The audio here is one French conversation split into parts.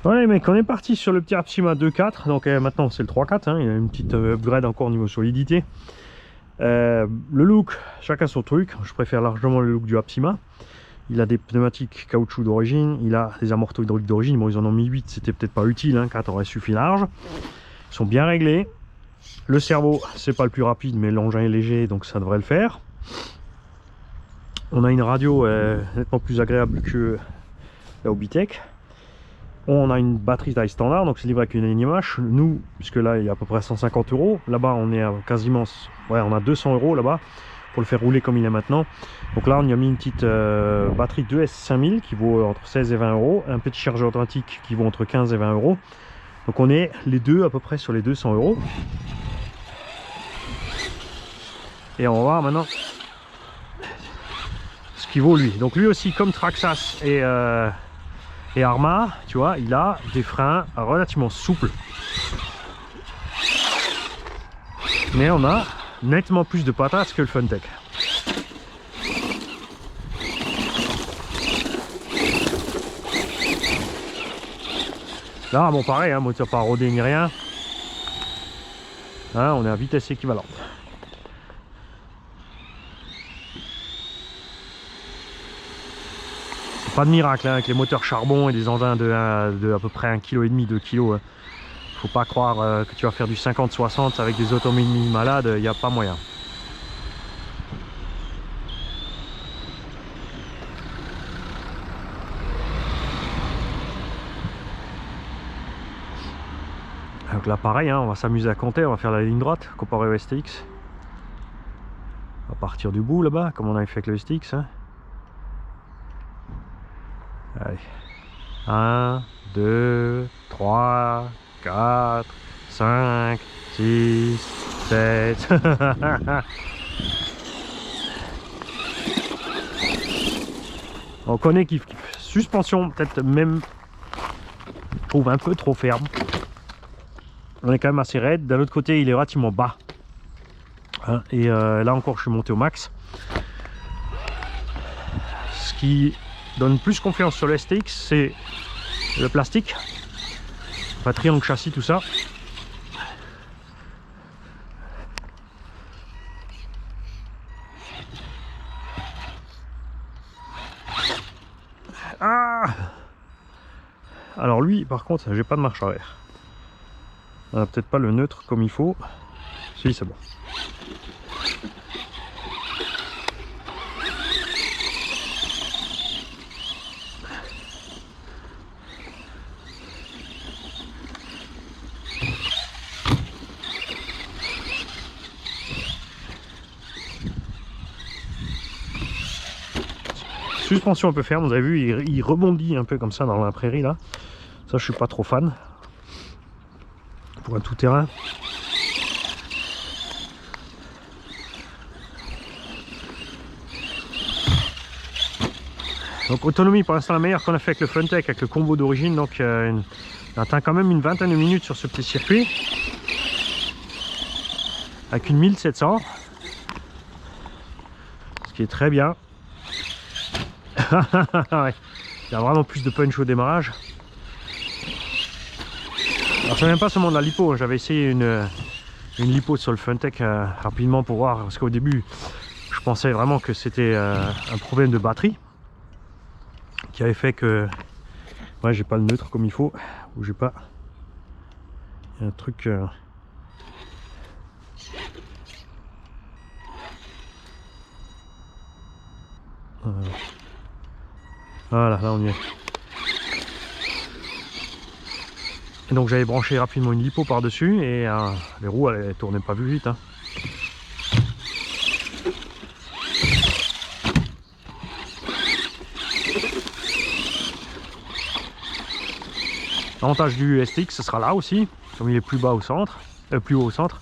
Voilà les mecs, on est parti sur le petit Apsima 2.4. Donc maintenant c'est le 3.4, hein. Il y a une petite upgrade encore au niveau solidité. Le look, chacun son truc. Je préfère largement le look du Apsima. Il a des pneumatiques caoutchouc d'origine, il a des amortos hydrauliques d'origine. Bon, ils en ont mis 8, c'était peut-être pas utile, hein, 4 aurait suffi large. Ils sont bien réglés. Le cerveau, c'est pas le plus rapide, mais l'engin est léger, donc ça devrait le faire. On a une radio nettement plus agréable que la Hobbytech. On a une batterie taille standard, donc c'est livré avec une NMH. Nous, puisque là il y a à peu près 150 €, là-bas on est à quasiment, ouais, on a 200 € là-bas pour le faire rouler comme il est maintenant. Donc là on y a mis une petite batterie 2S5000 qui vaut entre 16 et 20 €, un petit chargeur automatique qui vaut entre 15 et 20 €. Donc on est les deux à peu près sur les 200 €. Et on va voir maintenant ce qu'il vaut lui. Donc lui aussi, comme Traxxas et Arrma, tu vois, il a des freins relativement souples. Mais on a nettement plus de patates que le Funtech. Là, bon, pareil, hein, moteur pas rodé ni rien. Hein, on est à vitesse équivalente. Pas de miracle, hein, avec les moteurs charbon et des engins de à peu près 1,5 kg, 2 kg. Hein. Faut pas croire que tu vas faire du 50-60 avec des autonomies malades, il n'y a pas moyen. Donc là pareil, hein, on va s'amuser à compter, on va faire la ligne droite comparé au STX. On va partir du bout là-bas, comme on avait fait avec le STX. Hein. Allez. 1, 2, 3, 4, 5, 6, 7. On connaît kiff kiff. Suspension, peut-être même, je trouve un peu trop ferme. On est quand même assez raide. D'un autre côté, il est relativement bas. Hein, et là encore, je suis monté au max. Ce qui donne plus confiance sur le STX, c'est le plastique. Enfin, triangle châssis, tout ça. Ah! Alors lui, par contre, j'ai pas de marche arrière. On a peut-être pas le neutre comme il faut. Si, c'est bon. Suspension un peu ferme, vous avez vu, il rebondit un peu comme ça dans la prairie là. Ça, je suis pas trop fan. Pour un tout-terrain. Donc autonomie pour l'instant la meilleure qu'on a fait avec le Funtech, avec le combo d'origine. Donc on atteint quand même une vingtaine de minutes sur ce petit circuit. Avec une 1700. Ce qui est très bien. Ouais. Il y a vraiment plus de punch au démarrage. Alors c'est même pas seulement de la lipo, j'avais essayé une lipo sur le Funtech rapidement pour voir, parce qu'au début je pensais vraiment que c'était un problème de batterie qui avait fait que ouais, j'ai pas le neutre comme il faut, ou j'ai pas, il y a un truc voilà, là on y est. Et donc j'avais branché rapidement une lipo par dessus et les roues elles tournaient pas vu vite. Hein. L'avantage du STX ce sera là aussi, comme il est plus bas au centre, plus haut au centre.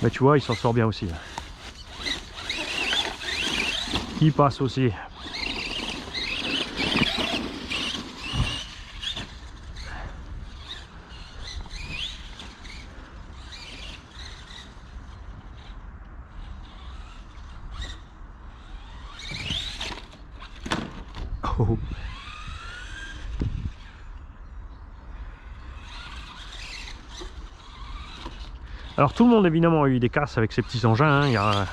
Mais tu vois il s'en sort bien aussi. Il passe aussi. Oh. Alors tout le monde évidemment a eu des casses avec ces petits engins, hein. Il n'y a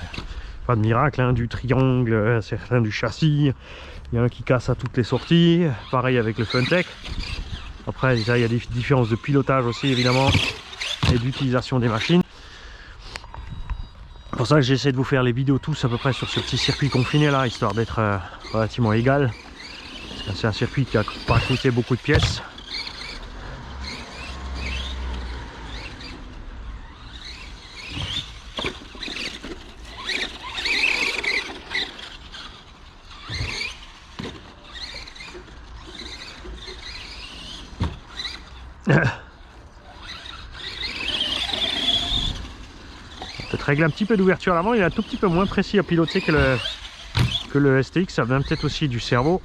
pas de miracle, hein. Du triangle, certains du châssis, il y en a qui cassent à toutes les sorties, pareil avec le Funtech. Après déjà il y a des différences de pilotage aussi évidemment et d'utilisation des machines. C'est pour ça que j'essaie de vous faire les vidéos tous à peu près sur ce petit circuit confiné là, histoire d'être relativement égal. C'est un circuit qui n'a pas coûté beaucoup de pièces. Peut-être régler un petit peu d'ouverture à l'avant, il est un tout petit peu moins précis à piloter que le STX, ça vient peut-être aussi du cerveau.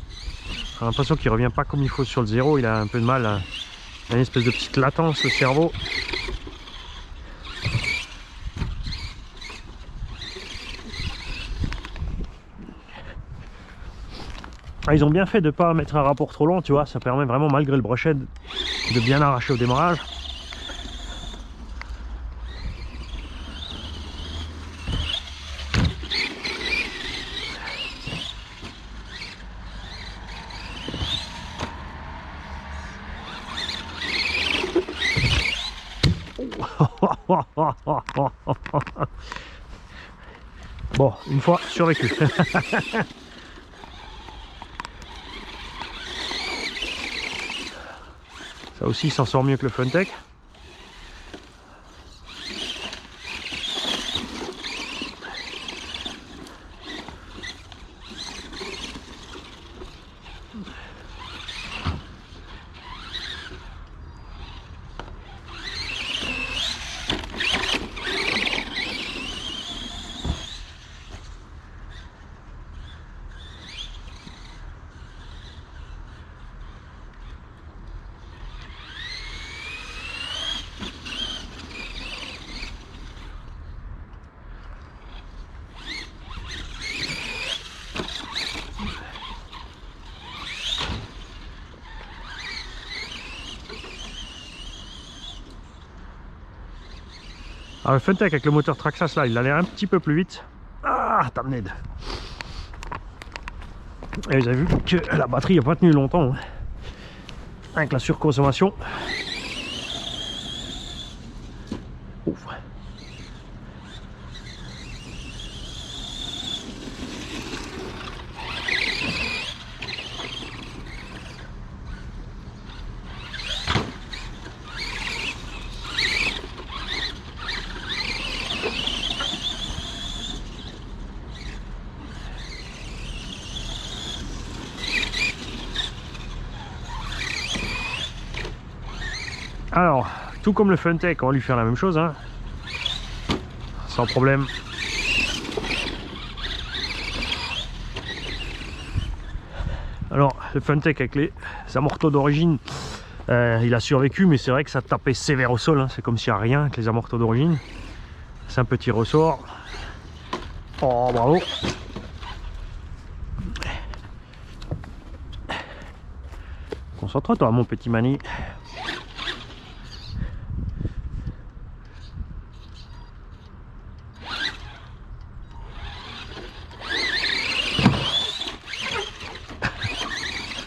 J'ai l'impression qu'il revient pas comme il faut sur le zéro, il a un peu de mal, il a une espèce de petite latence le cerveau. Ah, ils ont bien fait de ne pas mettre un rapport trop long, tu vois, ça permet vraiment malgré le brochet de bien arracher au démarrage. Bon, une fois survécu. Ça aussi, il s'en sort mieux que le Funtech. Alors le Funtech avec le moteur Traxxas là, il a l'air un petit peu plus vite. Ah, tamned. Et vous avez vu que la batterie n'a pas tenu longtemps, hein, avec la surconsommation. Ouf. Alors, tout comme le Funtech, on va lui faire la même chose, hein, sans problème. Alors, le Funtech avec les amortos d'origine, il a survécu, mais c'est vrai que ça tapait sévère au sol, hein. C'est comme s'il n'y a rien avec les amortos d'origine. C'est un petit ressort. Oh, bravo. Concentre-toi, mon petit Mani.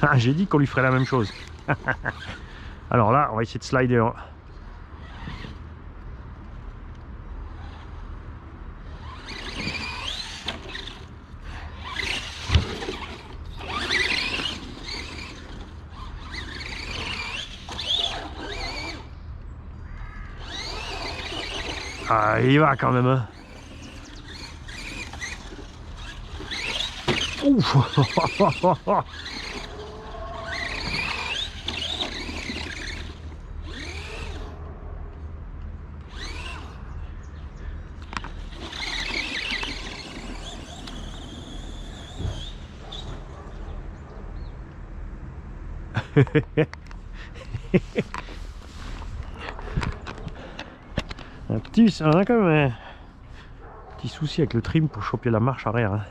Ah, j'ai dit qu'on lui ferait la même chose. Alors là, on va essayer de slider. Ah, il y va quand même, hein. Ouf. On a quand même un petit souci avec le trim pour choper la marche arrière, hein.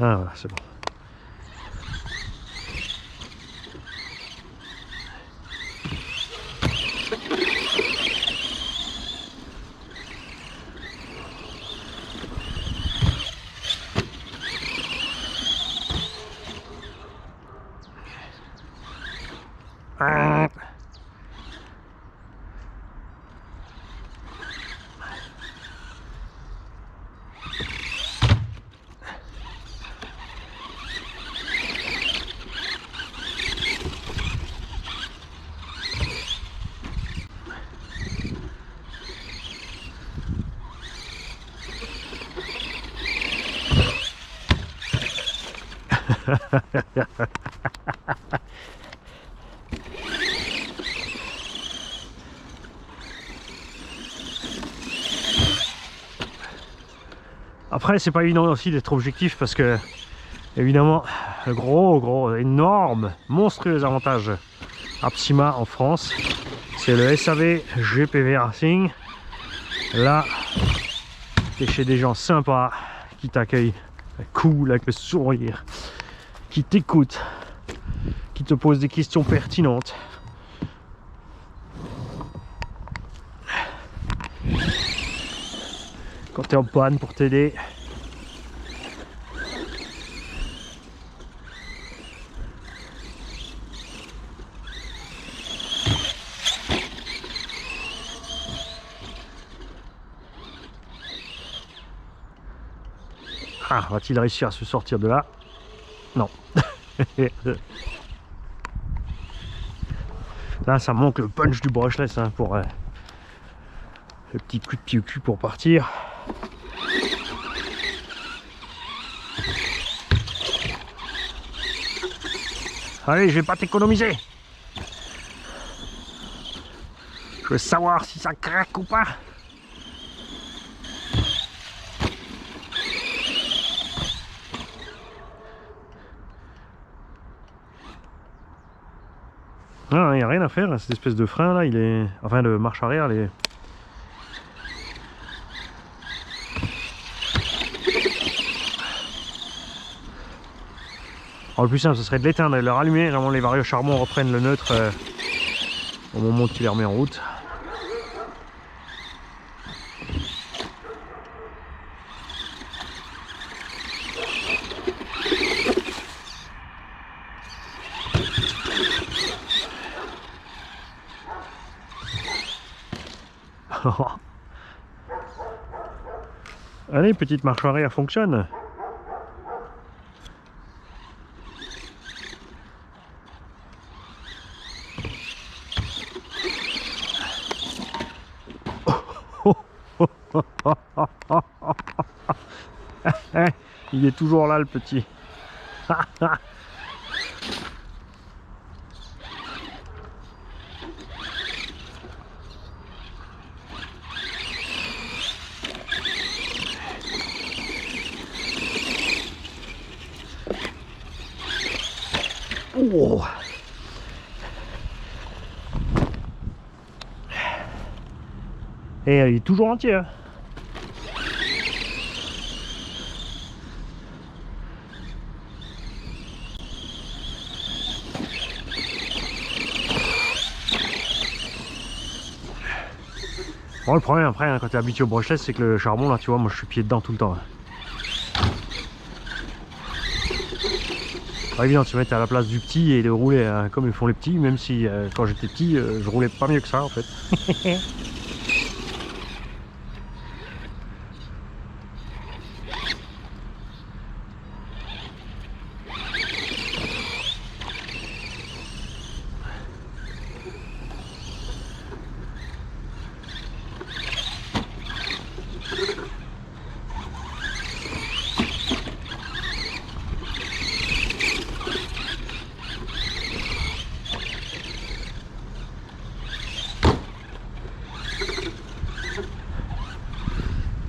Ah voilà, c'est bon. Après, c'est pas évident aussi d'être objectif parce que, évidemment, le gros, énorme, monstrueux avantage Apsima en France, c'est le SAV GPV Racing. Là, t'es chez des gens sympas qui t'accueillent cool avec le sourire, qui t'écoutent, qui te posent des questions pertinentes. Quand tu es en panne pour t'aider. Ah, va-t-il réussir à se sortir de là? Non. Là, ça manque le punch du brushless hein, pour le petit coup de pied au cul pour partir. Allez, je vais pas t'économiser. Je veux savoir si ça craque ou pas. Ah, il n'y a rien à faire, cette espèce de frein là, il est. Enfin de marche arrière, il est. Alors, le plus simple ce serait de l'éteindre et de le rallumer, vraiment les varieux charbons reprennent le neutre au moment où tu les remets en route. Allez, petite marche arrière fonctionne. Il est toujours là le petit. Oh. Et il est toujours entier. Hein. Bon, le problème après, hein, quand tu es habitué au brushless, c'est que le charbon, là, tu vois, moi je suis pied dedans tout le temps. Hein. Pas évident de se mettre à la place du petit et de rouler hein, comme ils font les petits, même si quand j'étais petit, je roulais pas mieux que ça en fait.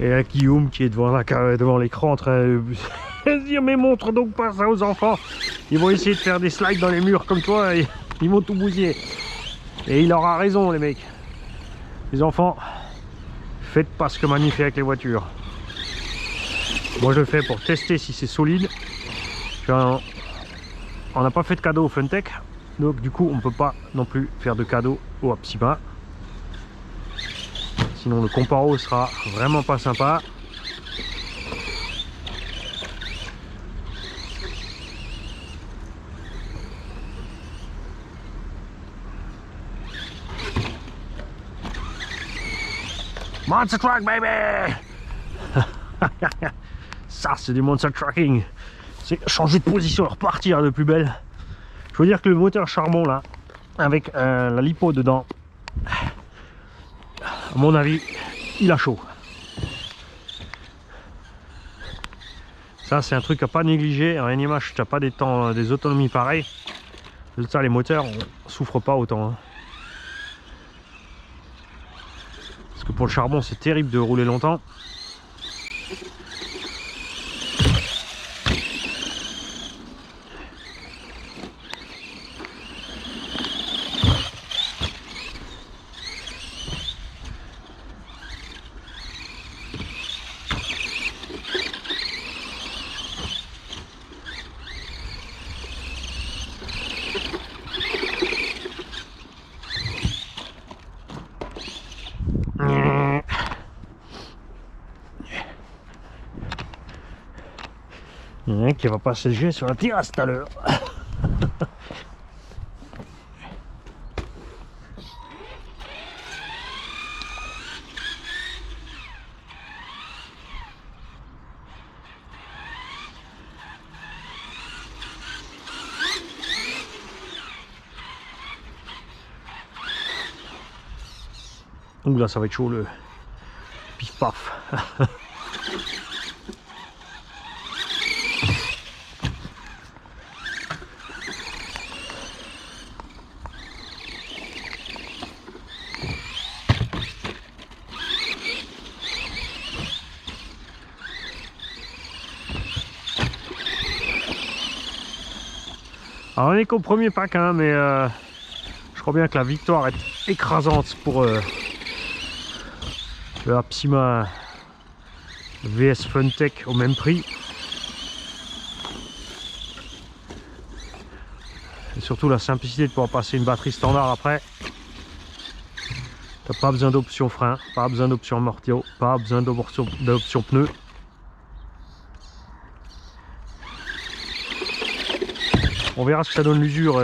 Et là, Guillaume qui est devant l'écran en train de se dire mais montre donc pas ça aux enfants. Ils vont essayer de faire des slides dans les murs comme toi et ils vont tout bousiller. Et il aura raison les mecs. Les enfants, faites pas ce que Mani fait avec les voitures. Moi je le fais pour tester si c'est solide. On n'a pas fait de cadeau au Funtech. Donc du coup on ne peut pas non plus faire de cadeau au Apsima. Sinon le comparo sera vraiment pas sympa. Monster truck, baby. Ça, c'est du monster trucking. C'est changer de position et repartir de plus belle. Je veux dire que le moteur charbon là, avec la lipo dedans, à mon avis, il a chaud. Ça, c'est un truc à pas négliger. En NMH, tu n'as pas des temps, des autonomies pareilles. Ça, les moteurs, on souffre pas autant. Hein. Parce que pour le charbon, c'est terrible de rouler longtemps. Il y en a un qui va passer sur la terrasse tout à l'heure. Donc là ça va être chaud le pif paf. Alors on est qu'au premier pack hein, mais je crois bien que la victoire est écrasante pour le Apsima VS Funtech au même prix. Et surtout la simplicité de pouvoir passer une batterie standard après. T'as pas besoin d'option frein, pas besoin d'option amortisseur, pas besoin d'option pneus. On verra ce que ça donne l'usure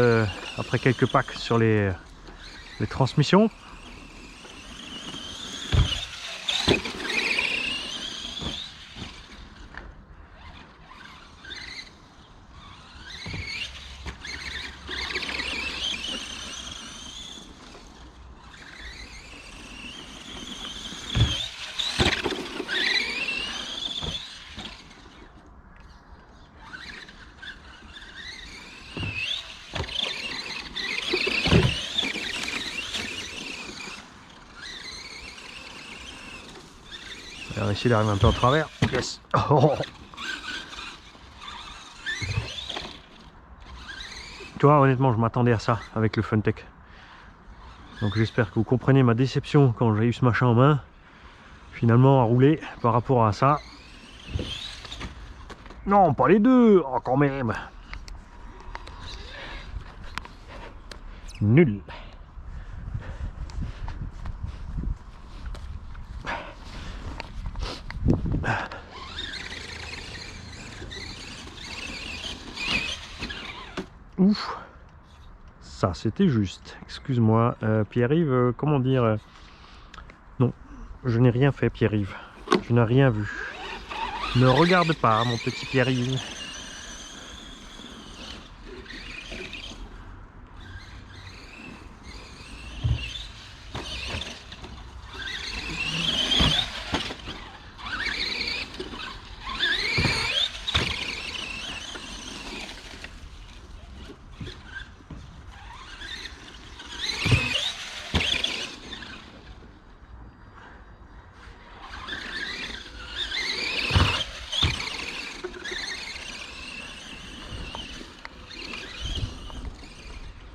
après quelques packs sur les transmissions. On va essayer d'arriver un peu en travers. Yes. Oh. Tu vois, honnêtement, je m'attendais à ça avec le Funtech. Donc j'espère que vous comprenez ma déception quand j'ai eu ce machin en main. Finalement, à rouler par rapport à ça. Non, pas les deux. Oh, quand même. Nul. Ouf, ça c'était juste. Excuse-moi, Pierre-Yves, comment dire non, je n'ai rien fait, Pierre-Yves. Je n'ai rien vu. Ne regarde pas, mon petit Pierre-Yves.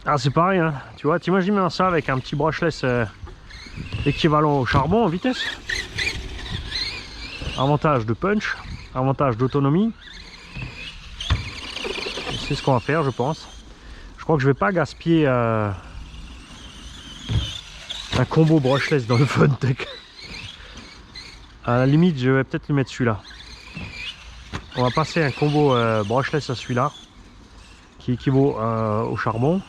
Ah, c'est pareil, hein. Tu vois, t'imagines ça avec un petit brushless équivalent au charbon en vitesse. Avantage de punch, avantage d'autonomie. C'est ce qu'on va faire, je pense. Je crois que je vais pas gaspiller un combo brushless dans le Funtech. À la limite, je vais peut-être lui mettre celui-là. On va passer un combo brushless à celui-là, qui équivaut au charbon.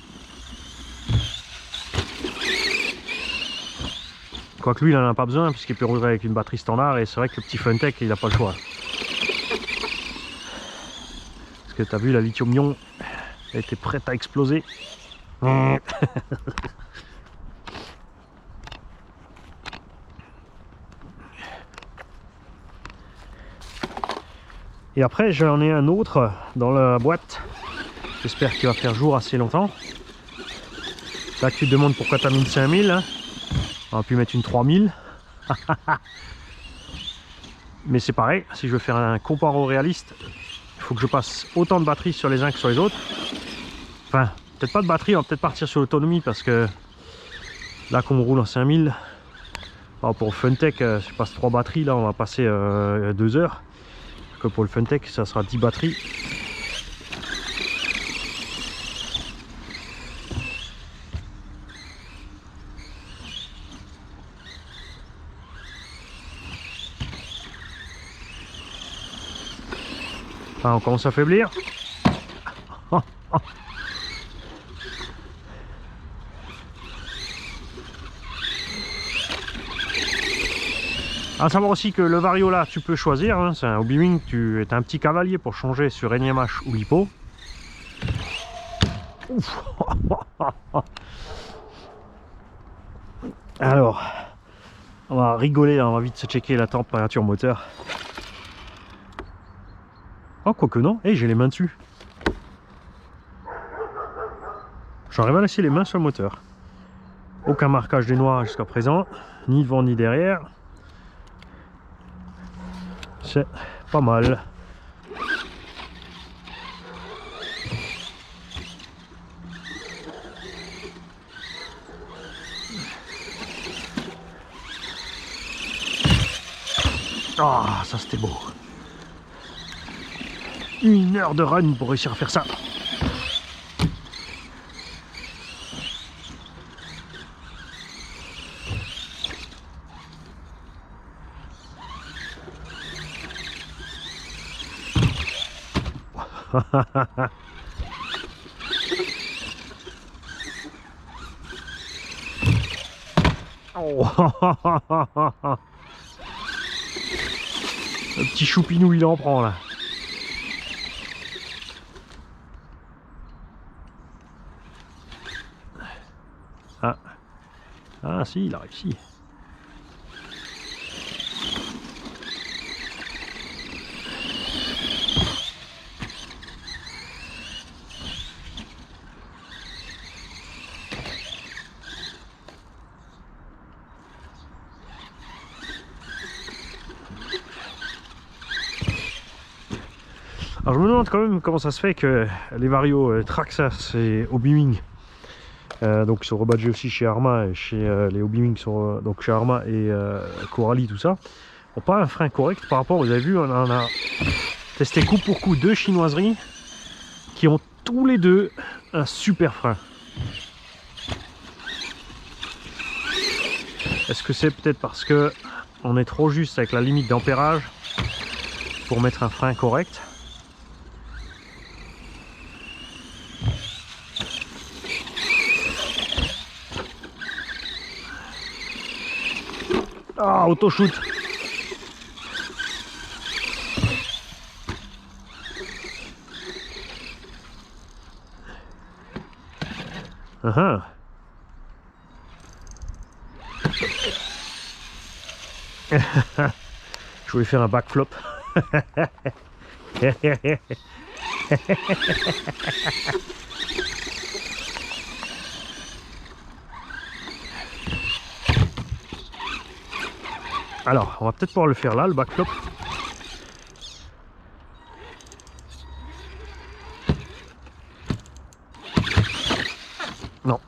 Quoique lui, il n'en a pas besoin puisqu'il peut rouler avec une batterie standard et c'est vrai que le petit Funtech, il n'a pas le choix. Parce que tu as vu, la lithium-ion était prête à exploser. Et après, j'en ai un autre dans la boîte. J'espère qu'il va faire jour assez longtemps. Là, tu te demandes pourquoi tu as mis une 5000. Hein. On aurait pu mettre une 3000. Mais c'est pareil, si je veux faire un comparo réaliste, il faut que je passe autant de batterie sur les uns que sur les autres. Enfin, peut-être pas de batterie, on va peut-être partir sur l'autonomie parce que là, comme on roule en 5000, bon, pour le Funtech, je passe 3 batteries, là on va passer 2 heures. Que pour le Funtech, ça sera 10 batteries. Enfin, on commence à faiblir. À savoir aussi que le Vario là, tu peux choisir, hein, c'est un Hobby-Wing, tu es un petit cavalier pour changer sur NMH ou LiPo. Alors, on va rigoler, on va vite se checker la température moteur. Oh, quoique non, hey, j'ai les mains dessus. J'arrive à laisser les mains sur le moteur. Aucun marquage des noirs jusqu'à présent, ni devant ni derrière. C'est pas mal. Ah, ça c'était beau. 1 heure de run pour réussir à faire ça. Oh. Le petit choupinou il en prend là. Ah, ah si, il a réussi. Alors je me demande quand même comment ça se fait que les Vario Traxxas et Hobby-Wing donc ils sont rebadgés aussi chez Arrma et chez les Hobby-Wing sont donc chez Arrma et Coralie tout ça n'ont pas un frein correct par rapport, vous avez vu, on en a testé coup pour coup 2 chinoiseries qui ont tous les deux un super frein. Est-ce que c'est peut-être parce que on est trop juste avec la limite d'ampérage pour mettre un frein correct? Ah, auto-shoot. Je voulais faire un backflop. Alors, on va peut-être pouvoir le faire là, le backflop. Non.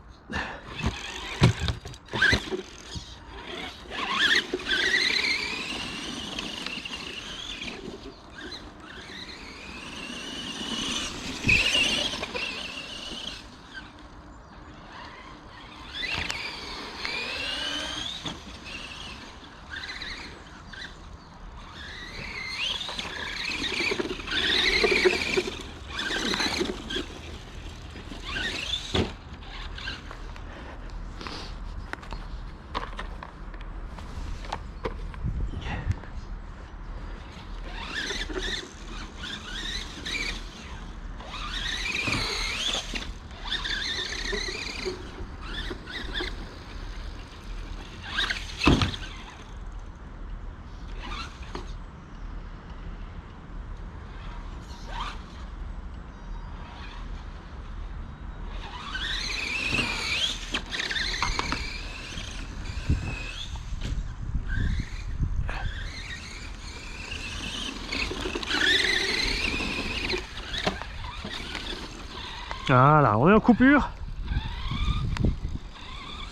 Voilà, on est en coupure.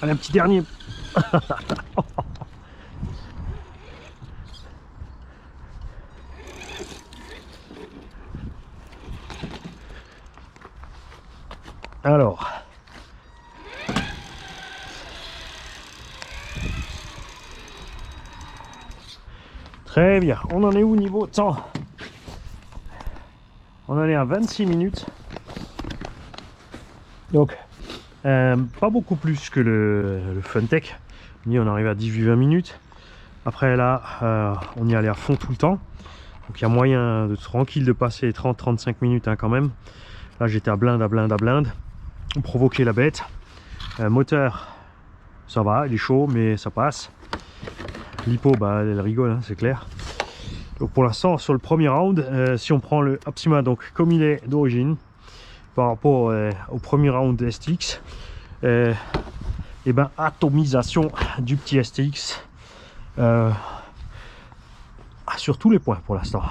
Allez, un petit dernier. Alors. Très bien. On en est où niveau temps? On en est à 26 minutes. Donc, pas beaucoup plus que le Funtech. On arrive à 18-20 minutes. Après là, on y allait à fond tout le temps. Donc il y a moyen de tranquille de passer 30-35 minutes hein, quand même. Là j'étais à blinde, à blinde, à blinde. On provoquait la bête. Moteur, ça va, il est chaud mais ça passe. L'hypo, bah, elle rigole, hein, c'est clair. Donc pour l'instant sur le premier round, si on prend le Apsima donc comme il est d'origine, par rapport au premier round de STX, et ben atomisation du petit STX sur tous les points pour l'instant.